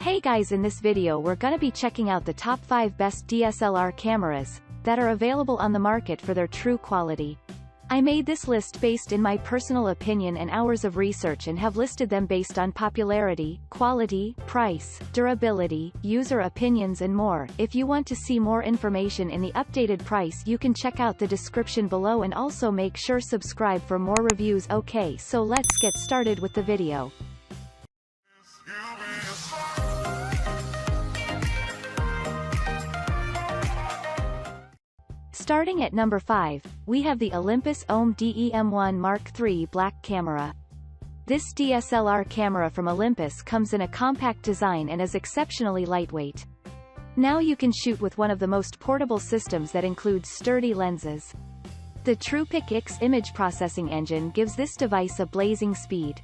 Hey guys, in this video we're gonna be checking out the top 5 best DSLR cameras that are available on the market for their true quality. I made this list based in my personal opinion and hours of research and have listed them based on popularity, quality, price, durability, user opinions and more. If you want to see more information in the updated price, you can check out the description below and also make sure subscribe for more reviews. Okay, so let's get started with the video. Starting at number 5, we have the Olympus OM-DEM1 Mark III Black Camera. This DSLR camera from Olympus comes in a compact design and is exceptionally lightweight. Now you can shoot with one of the most portable systems that includes sturdy lenses. The TruePic X image processing engine gives this device a blazing speed.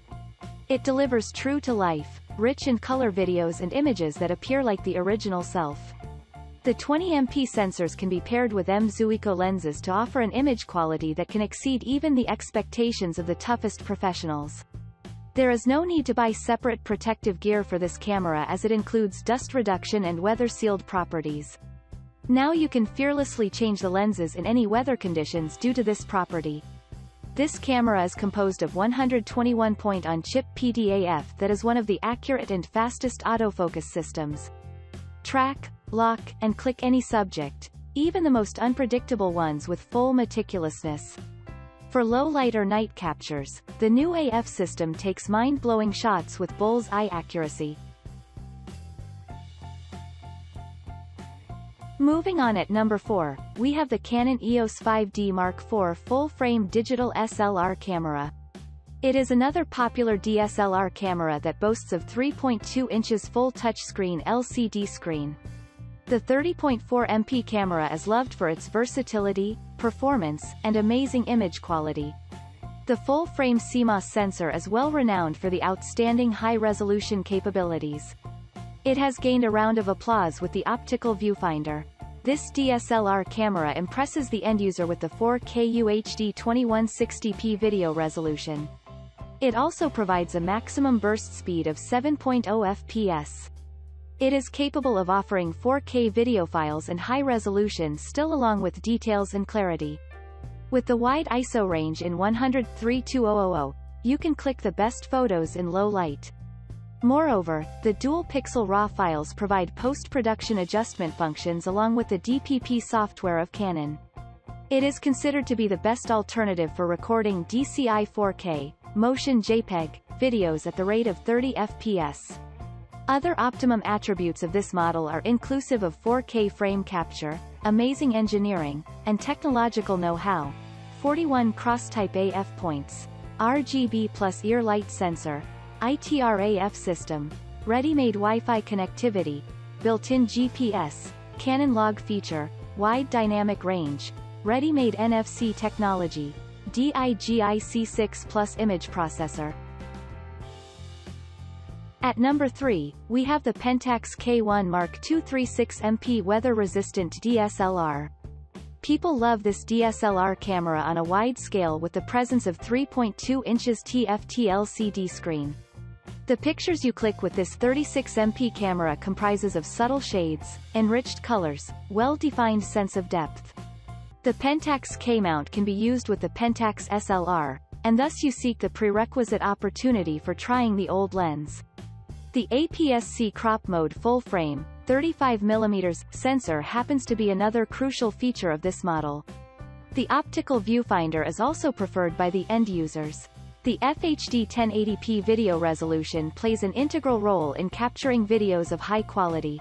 It delivers true-to-life, rich and color videos and images that appear like the original self. The 20MP sensors can be paired with M-Zuiko lenses to offer an image quality that can exceed even the expectations of the toughest professionals. There is no need to buy separate protective gear for this camera as it includes dust reduction and weather-sealed properties. Now you can fearlessly change the lenses in any weather conditions due to this property. This camera is composed of 121-point on-chip PDAF that is one of the accurate and fastest autofocus systems. Track, lock, and click any subject, even the most unpredictable ones with full meticulousness. For low light or night captures, the new AF system takes mind-blowing shots with bull's-eye accuracy. Moving on at number 4, we have the Canon EOS 5D Mark IV full-frame digital SLR camera. It is another popular DSLR camera that boasts of 3.2 inches full touchscreen LCD screen. The 30.4MP camera is loved for its versatility, performance, and amazing image quality. The full-frame CMOS sensor is well renowned for the outstanding high-resolution capabilities. It has gained a round of applause with the optical viewfinder. This DSLR camera impresses the end user with the 4K UHD 2160p video resolution. It also provides a maximum burst speed of 7.0 fps. It is capable of offering 4K video files and high resolution still along with details and clarity. With the wide ISO range in 100:32000, you can click the best photos in low light. Moreover, the dual-pixel RAW files provide post-production adjustment functions along with the DPP software of Canon. It is considered to be the best alternative for recording DCI 4K, motion JPEG, videos at the rate of 30 fps. Other optimum attributes of this model are inclusive of 4K frame capture, amazing engineering, and technological know-how, 41 cross-type AF points, RGB plus ear light sensor, ITR-AF system, ready-made Wi-Fi connectivity, built-in GPS, Canon log feature, wide dynamic range, ready-made NFC technology, DIGIC6 plus image processor. At number 3, we have the Pentax K1 Mark II 36MP weather-resistant DSLR. People love this DSLR camera on a wide scale with the presence of 3.2 inches TFT LCD screen. The pictures you click with this 36MP camera comprises of subtle shades, enriched colors, well-defined sense of depth. The Pentax K-mount can be used with the Pentax SLR, and thus you seek the prerequisite opportunity for trying the old lens. The APS-C crop mode full-frame, 35mm sensor happens to be another crucial feature of this model. The optical viewfinder is also preferred by the end users. The FHD 1080p video resolution plays an integral role in capturing videos of high quality.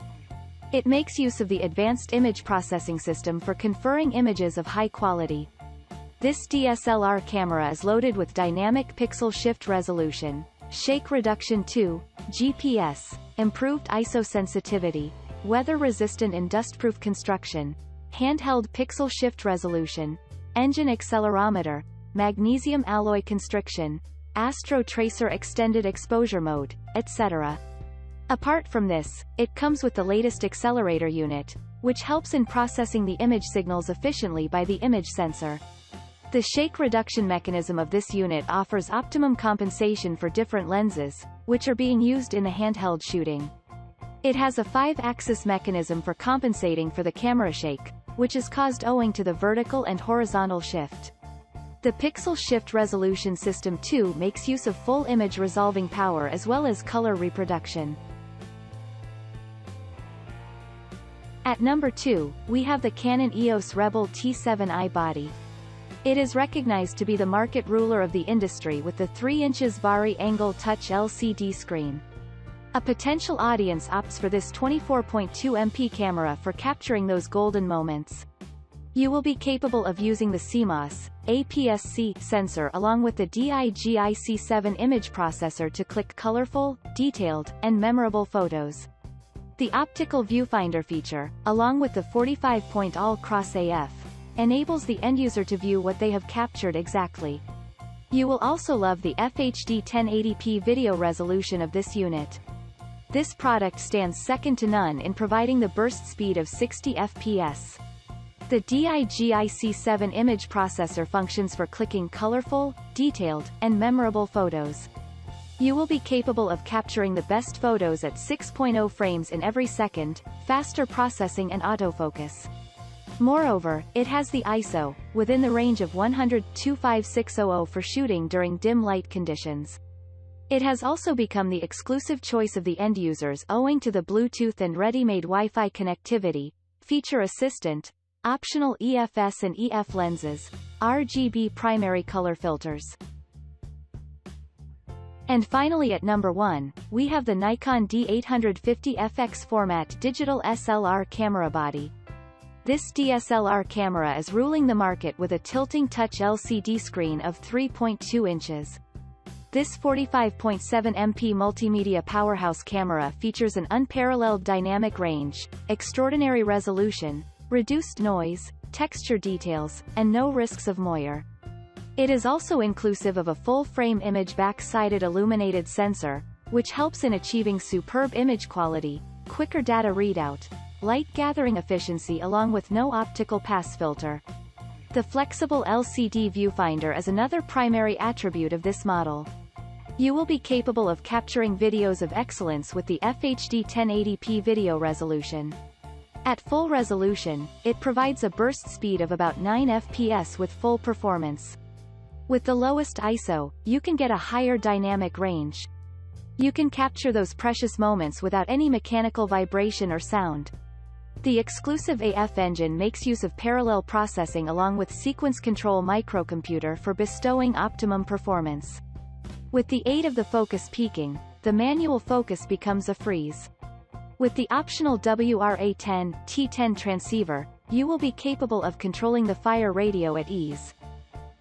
It makes use of the advanced image processing system for conferring images of high quality. This DSLR camera is loaded with dynamic pixel shift resolution, shake reduction 2, GPS, improved ISO sensitivity, weather-resistant and dust-proof construction, handheld pixel shift resolution, engine accelerometer, magnesium alloy constriction, Astro Tracer extended exposure mode, etc. Apart from this, it comes with the latest accelerator unit, which helps in processing the image signals efficiently by the image sensor. The shake reduction mechanism of this unit offers optimum compensation for different lenses, which are being used in the handheld shooting. It has a 5-axis mechanism for compensating for the camera shake, which is caused owing to the vertical and horizontal shift. The Pixel Shift Resolution System 2 makes use of full image resolving power as well as color reproduction. At number 2, we have the Canon EOS Rebel T7i body. It is recognized to be the market ruler of the industry with the 3" vari-angle touch LCD screen. A potential audience opts for this 24.2 MP camera for capturing those golden moments. You will be capable of using the CMOS, APS-C sensor along with the DIGIC7 image processor to click colorful, detailed, and memorable photos. The optical viewfinder feature, along with the 45-point all-cross AF, enables the end user to view what they have captured exactly. You will also love the FHD 1080p video resolution of this unit. This product stands second to none in providing the burst speed of 60 FPS. The DIGIC7 image processor functions for clicking colorful, detailed, and memorable photos. You will be capable of capturing the best photos at 6.0 frames in every second, faster processing and autofocus. Moreover, it has the ISO, within the range of 100-25600 for shooting during dim light conditions. It has also become the exclusive choice of the end users owing to the Bluetooth and ready-made Wi-Fi connectivity, feature assistant, optional EFS and EF lenses, RGB primary color filters. And finally at number 1, we have the Nikon D850 FX format digital SLR camera body. This DSLR camera is ruling the market with a tilting touch LCD screen of 3.2 inches. This 45.7 MP multimedia powerhouse camera features an unparalleled dynamic range, extraordinary resolution, reduced noise, texture details, and no risks of moire. It is also inclusive of a full-frame image back-sided illuminated sensor, which helps in achieving superb image quality, quicker data readout, light gathering efficiency along with no optical pass filter. The flexible LCD viewfinder is another primary attribute of this model. You will be capable of capturing videos of excellence with the FHD 1080p video resolution. At full resolution, it provides a burst speed of about 9 FPS with full performance. With the lowest ISO, you can get a higher dynamic range. You can capture those precious moments without any mechanical vibration or sound. The exclusive AF engine makes use of parallel processing along with sequence control microcomputer for bestowing optimum performance. With the aid of the focus peaking, the manual focus becomes a freeze. With the optional WRA10 T10 transceiver, you will be capable of controlling the fire radio at ease.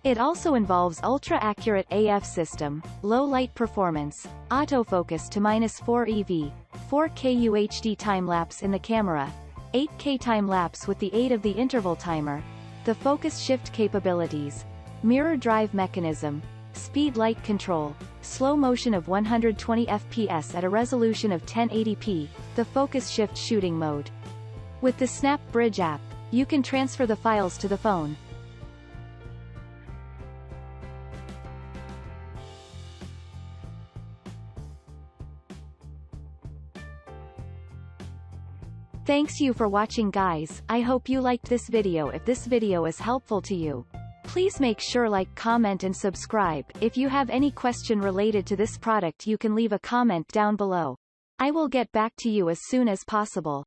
It also involves ultra-accurate AF system, low light performance, autofocus to -4 EV, 4K UHD time-lapse in the camera, 8K time-lapse with the aid of the interval timer, the focus shift capabilities, mirror drive mechanism, speed light control, slow motion of 120 FPS at a resolution of 1080p, the focus shift shooting mode. With the Snap Bridge app, you can transfer the files to the phone. Thanks you for watching guys, I hope you liked this video. If this video is helpful to you, please make sure like, comment and subscribe. If you have any question related to this product you can leave a comment down below. I will get back to you as soon as possible.